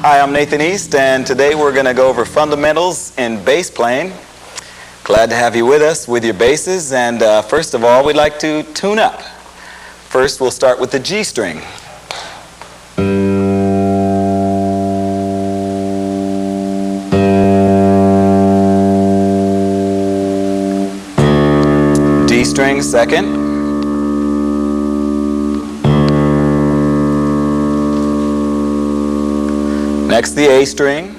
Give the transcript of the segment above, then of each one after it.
Hi, I'm Nathan East, and today we're going to go over fundamentals in bass playing. Glad to have you with us with your basses, and first of all, we'd like to tune up. First, we'll start with the G string. D string second. Next, the A string.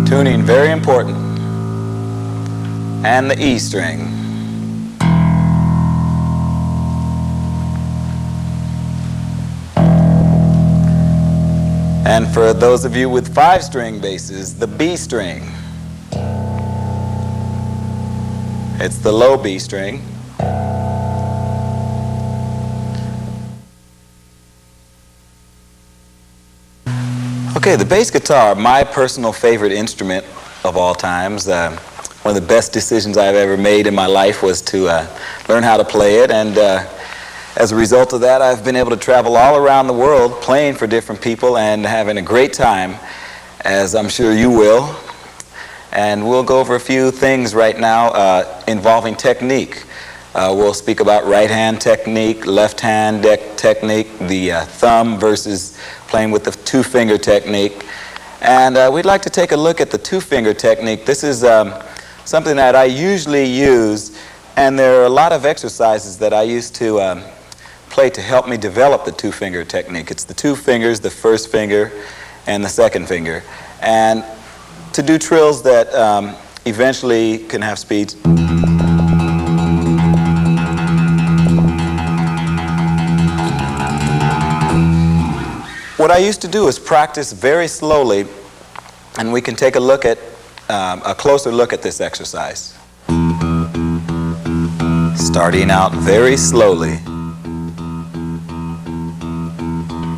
Tuning, very important. And the E string. And for those of you with 5-string basses, the B string. It's the low B string. Okay, the bass guitar, my personal favorite instrument of all times. One of the best decisions I've ever made in my life was to learn how to play it, and as a result of that, I've been able to travel all around the world playing for different people and having a great time, as I'm sure you will. And we'll go over a few things right now involving technique. We'll speak about right-hand technique, left-hand technique, the thumb versus playing with the two-finger technique. And we'd like to take a look at the two-finger technique. This is something that I usually use, and there are a lot of exercises that I used to play to help me develop the two-finger technique. It's the two fingers, the first finger, and the second finger. And to do trills that eventually can have speeds. What I used to do is practice very slowly, and we can take a look at a closer look at this exercise. Starting out very slowly,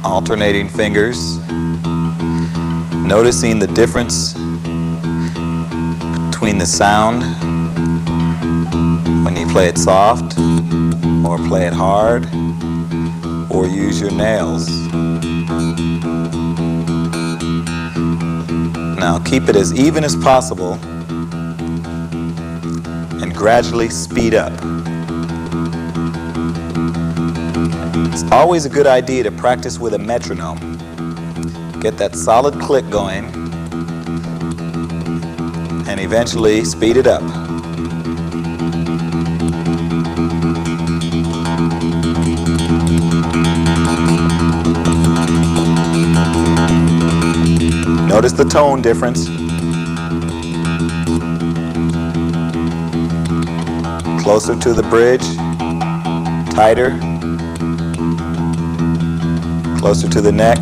alternating fingers, noticing the difference between the sound when you play it soft or play it hard or use your nails. Now keep it as even as possible and gradually speed up. It's always a good idea to practice with a metronome. Get that solid click going and eventually speed it up. Notice the tone difference. Closer to the bridge, tighter, closer to the neck.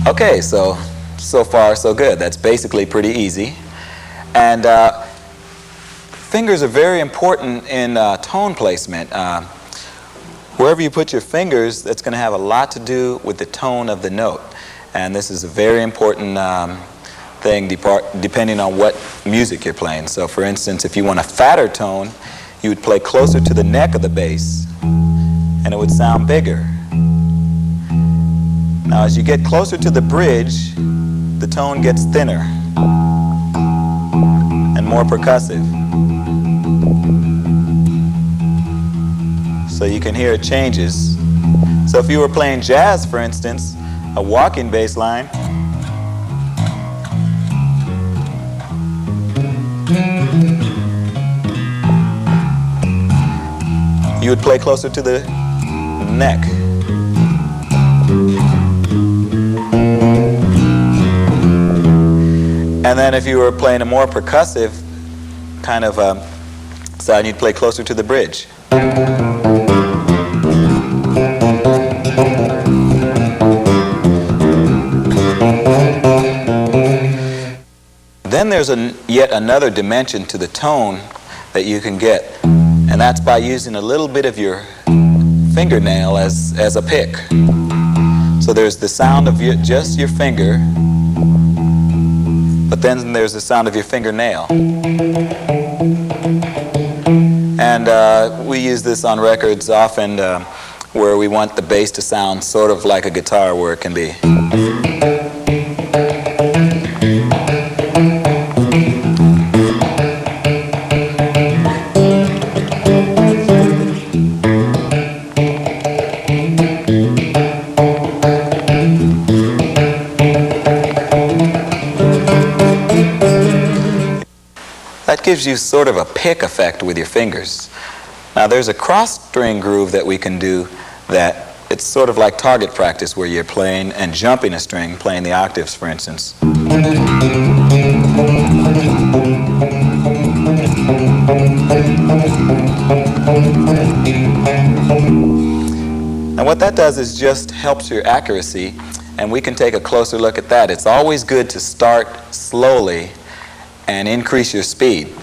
Okay, so far so good. That's basically pretty easy. And fingers are very important in tone placement. Wherever you put your fingers, that's going to have a lot to do with the tone of the note. And this is a very important thing depending on what music you're playing. So for instance, if you want a fatter tone, you would play closer to the neck of the bass, and it would sound bigger. Now as you get closer to the bridge, the tone gets thinner and more percussive. So you can hear it changes. So if you were playing jazz, for instance, a walking bass line, you would play closer to the neck. And then if you were playing a more percussive kind of sound, you'd play closer to the bridge. Then there's yet another dimension to the tone that you can get, and that's by using a little bit of your fingernail as a pick. So there's the sound of just your finger, but then there's the sound of your fingernail. And we use this on records often where we want the bass to sound sort of like a guitar, where it can be. That gives you sort of a pick effect with your fingers. Now there's a cross string groove that we can do that it's sort of like target practice, where you're playing and jumping a string, playing the octaves, for instance. And what that does is just helps your accuracy, and we can take a closer look at that. It's always good to start slowly and increase your speed.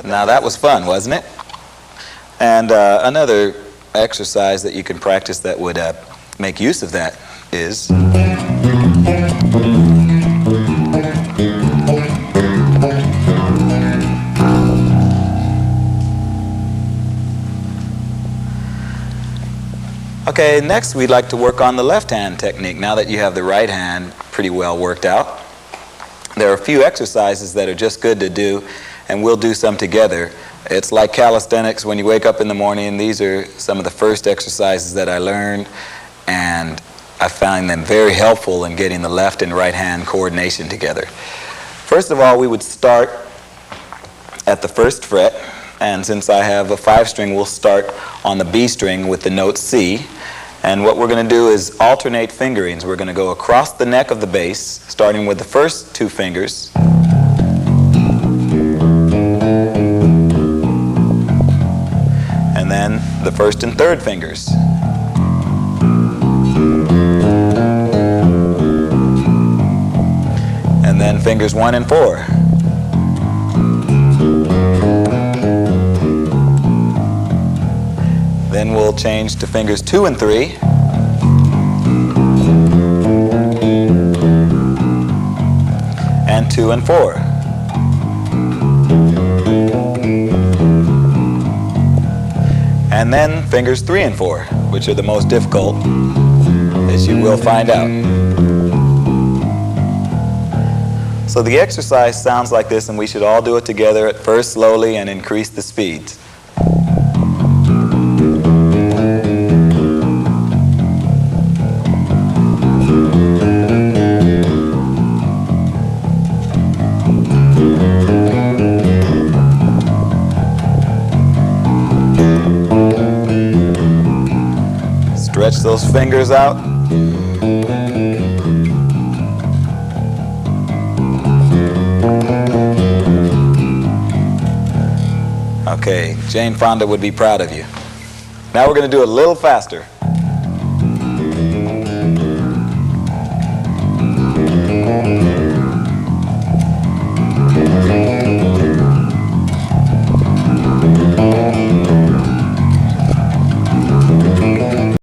Now that was fun, wasn't it? And another exercise that you can practice that would make use of that is okay, next we'd like to work on the left hand technique. Now that you have the right hand pretty well worked out, there are a few exercises that are just good to do, and we'll do some together. It's like calisthenics. When you wake up in the morning, these are some of the first exercises that I learned, and I find them very helpful in getting the left and right hand coordination together. First of all, we would start at the first fret, and since I have a 5-string, we'll start on the B string with the note C. And what we're going to do is alternate fingerings. We're going to go across the neck of the bass, starting with the first 2 fingers. And then the first and third fingers. And then fingers 1 and 4. Then we'll change to fingers 2 and 3. And 2 and 4. And then fingers 3 and 4, which are the most difficult, as you will find out. So the exercise sounds like this, and we should all do it together, at first slowly and increase the speeds. Stretch those fingers out. Okay, Jane Fonda would be proud of you. Now we're going to do it a little faster.